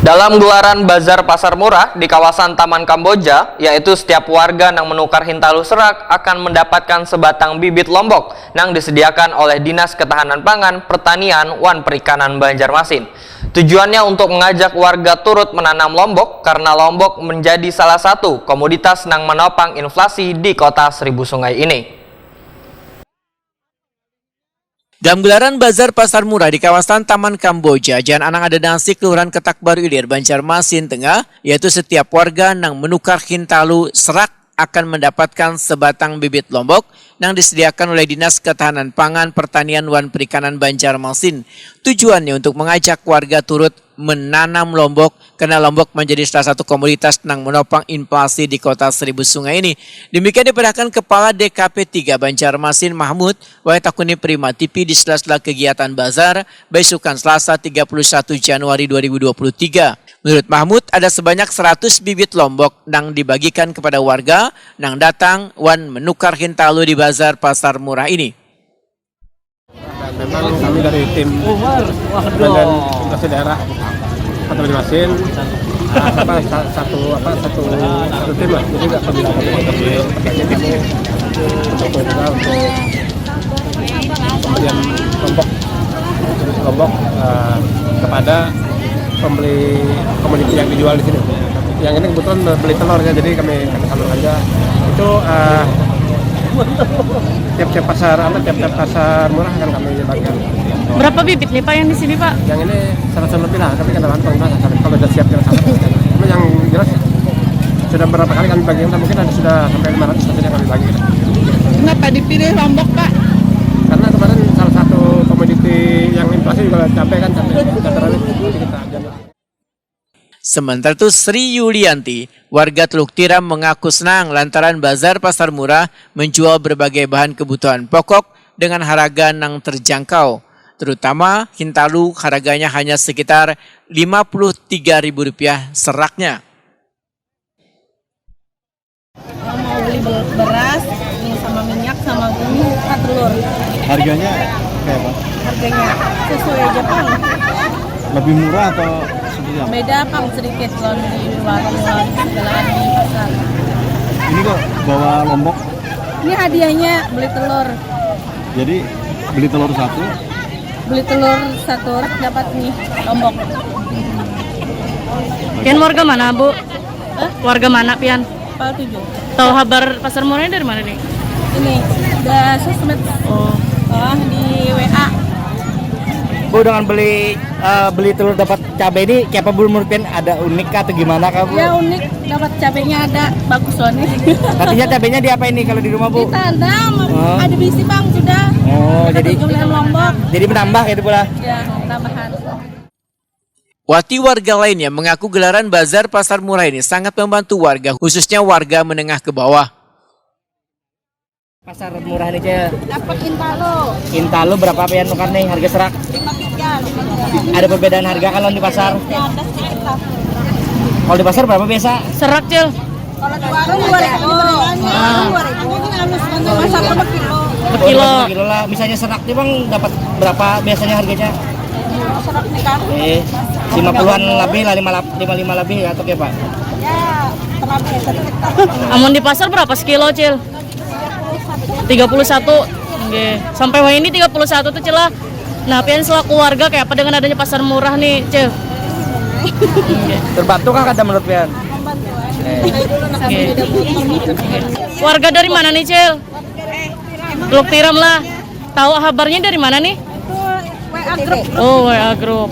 Dalam gelaran bazar pasar murah di kawasan Taman Kamboja, yaitu setiap warga yang menukar Hintalu serak akan mendapatkan sebatang bibit lombok yang disediakan oleh Dinas Ketahanan Pangan, Pertanian, Wan Perikanan Banjarmasin. Tujuannya untuk mengajak warga turut menanam lombok karena lombok menjadi salah satu komoditas yang menopang inflasi di kota Seribu Sungai ini. Dalam gelaran bazar pasar murah di kawasan Taman Kamboja, Jalan Anang Adanasi, Kelurahan Ketak Baru Ilir, Banjarmasin Tengah, yaitu setiap warga yang menukar Hintalu serak akan mendapatkan sebatang bibit lombok yang disediakan oleh Dinas Ketahanan Pangan, Pertanian, Wan Perikanan Banjarmasin. Tujuannya untuk mengajak warga turut menanam lombok karena lombok menjadi salah satu komoditas yang menopang inflasi di kota Seribu Sungai ini. Demikian diperhatikan Kepala DKP 3 Banjarmasin Mahmud Waitakuni Prima TV di sela-sela kegiatan bazar besukan Selasa 31 Januari 2023. Menurut Mahmud, ada sebanyak 100 bibit lombok yang dibagikan kepada warga yang datang wan menukar Hintalu di bazar pasar murah ini. Memang kami dari tim Badan Inflasi Daerah Kota Banjarmasin satu tim lah, jadi nggak kami untuk pembelian lombok kepada pembeli komoditi yang dijual di sini. Yang ini kebetulan beli telurnya, jadi kami salurkan aja. Itu tiap-tiap pasar murah akan kami bagikan. Berapa bibit nih Pak yang di sini Pak? Yang ini 100 lebih lah, tapi kadang-kadang kalau sudah siap kita sama. Cuma yang jelas sudah berapa kali kami bagikan, mungkin ada sudah sampai 500 tapi yang kami bagikan. Kenapa dipilih lombok Pak? Karena kemarin salah satu komoditi yang inflasi juga cabai kan, cabai kita jalan. Sementara itu Sri Yulianti, warga Teluk Tiram mengaku senang lantaran bazar pasar murah menjual berbagai bahan kebutuhan pokok dengan harga yang terjangkau. Terutama Hintalu harganya hanya sekitar Rp53.000 seraknya. Mau beli beras, sama minyak, sama telur. Harganya kayak apa? Harganya sesuai Jepang. Lebih murah atau seperti apa? Beda Pang sedikit kalau di warung-warung sebelah di pasar. Ini kok bawa lombok, Ini hadiahnya beli telur. jadi beli telur satu. Beli telur satu rak dapat nih lombok. Pian warga mana Bu? Warga mana Pian? Pal 7. Tahu kabar pasar murahnya dari mana nih? Ini udah sosmed. Oh. Di WA. Bu, dengan beli telur dapat cabai ini kayak apa Bu, menurut Pian ada unik atau gimana kah Bu? Ya unik, dapat cabenya ada, bagus loh nih. Artinya cabainya di apa ini kalau di rumah Bu? Ditanam, ada bisi Bang sudah. Oh, Ada jadi 7 lombok. jadi menambah gitu pula. Ya, tambahan. Wati warga lainnya mengaku gelaran bazar pasar murah ini sangat membantu warga, khususnya warga menengah ke bawah. Pasar murah ini Cel. Dapat Hintalu. Hintalu berapa Pian nukar nih harga serak? 53. Ada perbedaan harga kalau di pasar? Ya, ada sedikit lah. Kalau di pasar berapa biasa? Serak Cil. Kalau di warung 2.000. 2.000. Ini halus kan pasar per kilo. Per kilo. Kilo lah. Misalnya serak nih Bang dapat berapa biasanya harganya? Serak nih kan. 50-an lebih lah, 55 lebih atau kayak Pak? Ya, terlebih sedikit lah. Amun di pasar berapa sekilo Cil? 31. Oke. Sampai wah ini 31 tuh Cil lah. Nah, Pian selaku warga kayak apa dengan adanya pasar murah nih, Cil? Terbantu kah kata menurut Pian? Warga dari mana nih, Cil? Teluk Tiram lah. Tahu kabarnya dari mana nih? WA grup. Oh, WA Group.